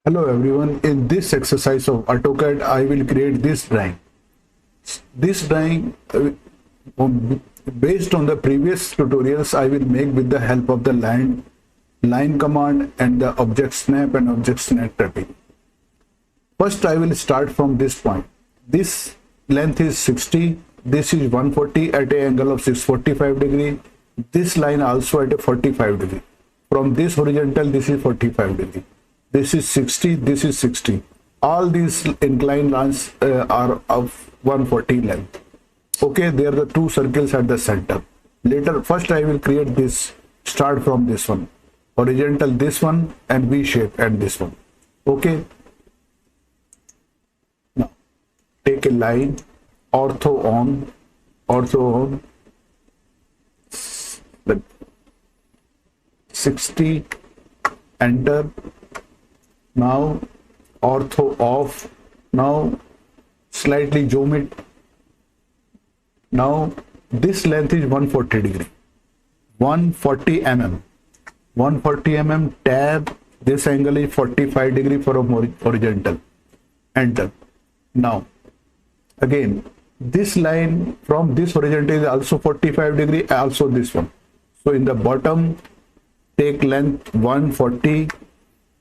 Hello everyone, in this exercise of Autocad, I will create this drawing. This drawing, based on the previous tutorials, I will make with the help of the line command and the object snap and object snap trapping. First, I will start from this point. This length is 60, this is 140 at an angle of 645 degree. This line also at a 45 degree. From this horizontal, this is 45 degree. This is 60, this is 60. All these inclined lines are of 140 length. Okay, there are the two circles at the center. Later, first I will create this, start from this one. Horizontal this one and V shape and this one. Okay. Now, take a line, ortho on, 60, enter. Now ortho off. Now slightly zoom it. Now this length is 140 degree, 140 mm, 140 mm. Tab, this angle is 45 degree for a horizontal. Enter. Now again this line from this horizontal is also 45 degree, also this one. So in the bottom, take length 140,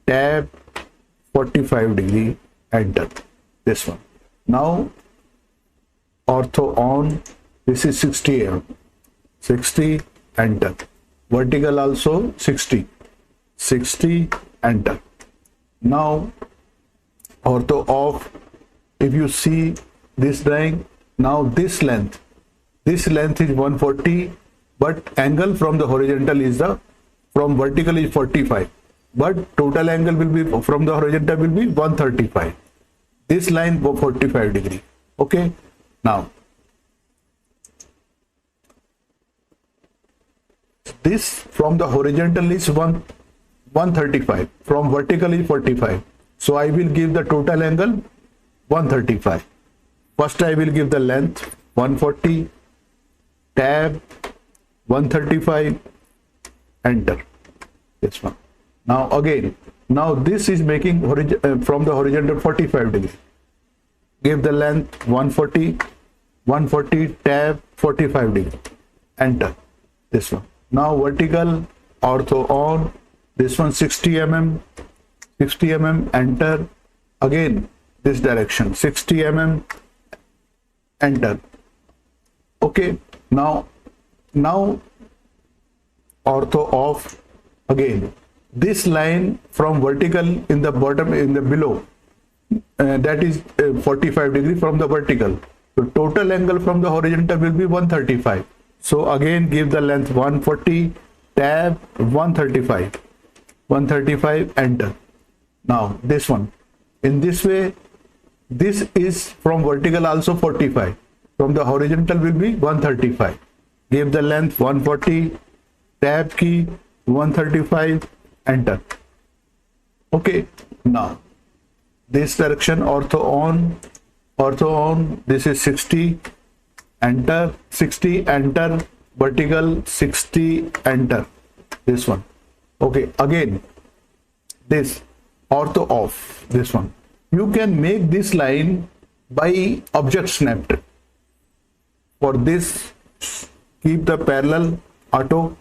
tab 45 degree, enter. This one. Now ortho on, this is 60 mm, 60, enter. Vertical also 60, 60, enter. Now ortho off. If you see this drawing, now this length is 140, but angle from the horizontal is from vertical is 45, but total angle will be from the horizontal will be 135. This line 45 degree. Okay. Now this from the horizontal is 135, from vertical is 45. So I will give the total angle 135. First I will give the length 140, tab 135, enter. This one. Now again, now this is making from the horizontal 45 degree. Give the length 140, 140, tab 45 degree, enter. This one. Now vertical, ortho on, this one 60 mm, 60 mm, enter. Again this direction 60 mm, enter. Okay. Now ortho off. Again this line from vertical in the bottom, in the below, that is 45 degree from the vertical. So total angle from the horizontal will be 135. So again give the length 140, tab 135, 135, enter. Now this one, in this way, this is from vertical also 45, from the horizontal will be 135. Give the length 140, tab key 135, enter. Okay. Now this direction, ortho on, this is 60, enter, 60, enter, vertical 60, enter. This one. Okay. Again this ortho off, this one. You can make this line by object snap. For this, keep the parallel auto.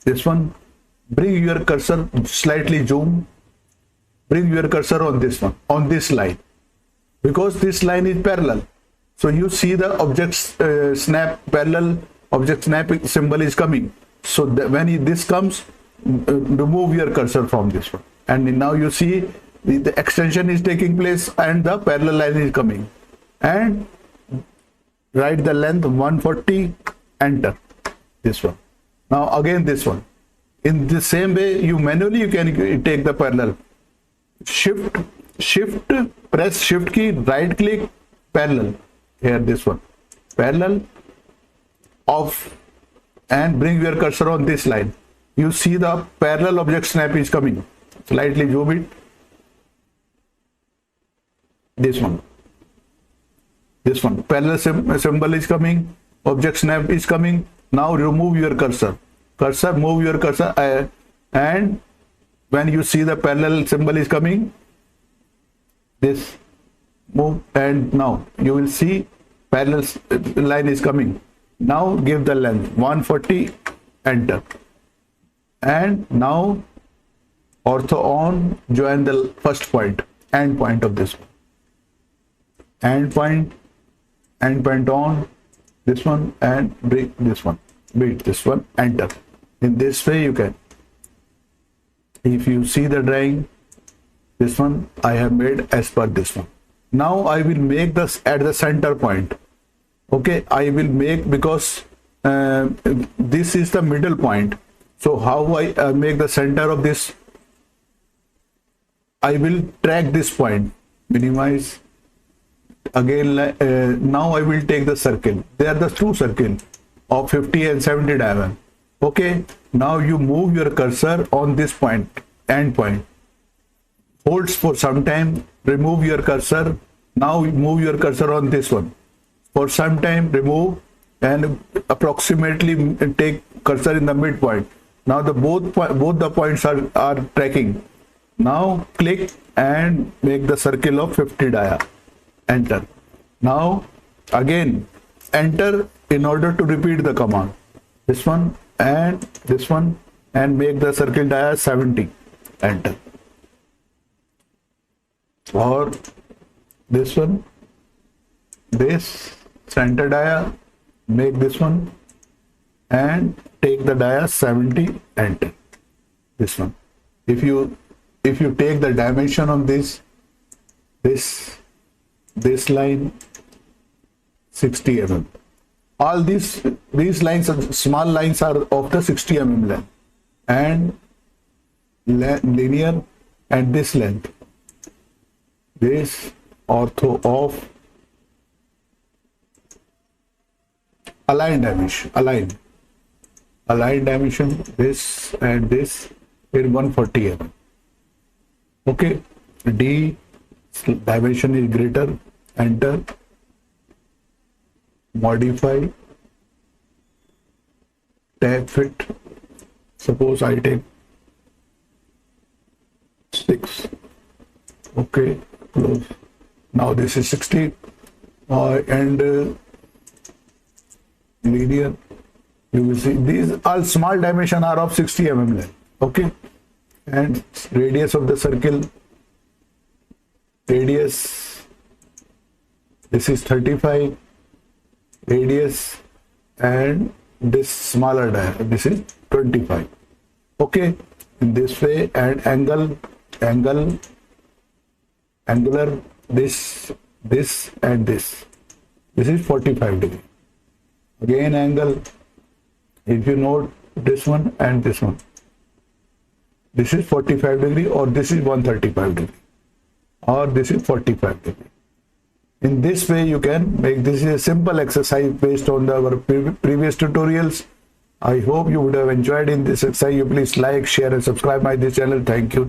This one, bring your cursor, slightly zoom, bring your cursor on this one, on this line, because this line is parallel. So you see the object snap, parallel object snap symbol is coming. So when this comes, remove your cursor from this one, and now you see the extension is taking place and the parallel line is coming. And write the length 140, enter. This one. Now again this one. In the same way, you manually you can take the parallel. Shift, press shift key, right click, parallel. Here this one. Parallel, off, and bring your cursor on this line. You see the parallel object snap is coming. Slightly zoom it. This one. This one. Parallel symbol is coming. Object snap is coming. Now remove your cursor. Move your cursor and when you see the parallel symbol is coming, this move, and now you will see parallel line is coming. Now give the length 140, enter, and now ortho on, join the first point, end point of this one, end point on this one, and break this one, beat this one, enter. In this way you can, if you see the drawing, this one I have made as per this one. Now I will make this at the center point. Okay, I will make, because this is the middle point. So how I make the center of this? I will track this point, minimize. Again, now I will take the circle. They are the two circles of 50 and 70 diameter. Okay, now you move your cursor on this point, end point. Holds for some time, remove your cursor. Now move your cursor on this one. For some time, remove, and approximately take cursor in the midpoint. Now the both the points are tracking. Now click and make the circle of 50 dia. Enter. Now again enter in order to repeat the command. This one, and make the circle dia 70. Enter. Or this one, this center dia, make this one and take the dia 70, enter. This one. If you take the dimension of this line 60 mm. All these lines, small lines, are of the 60 mm length, and linear, and this length, this ortho of align dimension, align dimension, this and this in 140 mm. Okay, D dimension is greater, enter, modify, tab fit, suppose I take 6, okay, close. Now this is 60, and linear, you will see these all small dimension are of 60 mm length. Okay, and radius of the circle, radius, this is 35, radius, and this smaller diameter, this is 25. Okay, in this way, and angular, this and this is 45 degree. Again angle, if you note this one and this one, this is 45 degree, or this is 135 degree, or this is 45 degree. In this way you can make. This is a simple exercise based on our previous tutorials. I hope you would have enjoyed in this exercise. You please like, share and subscribe my this channel. Thank you.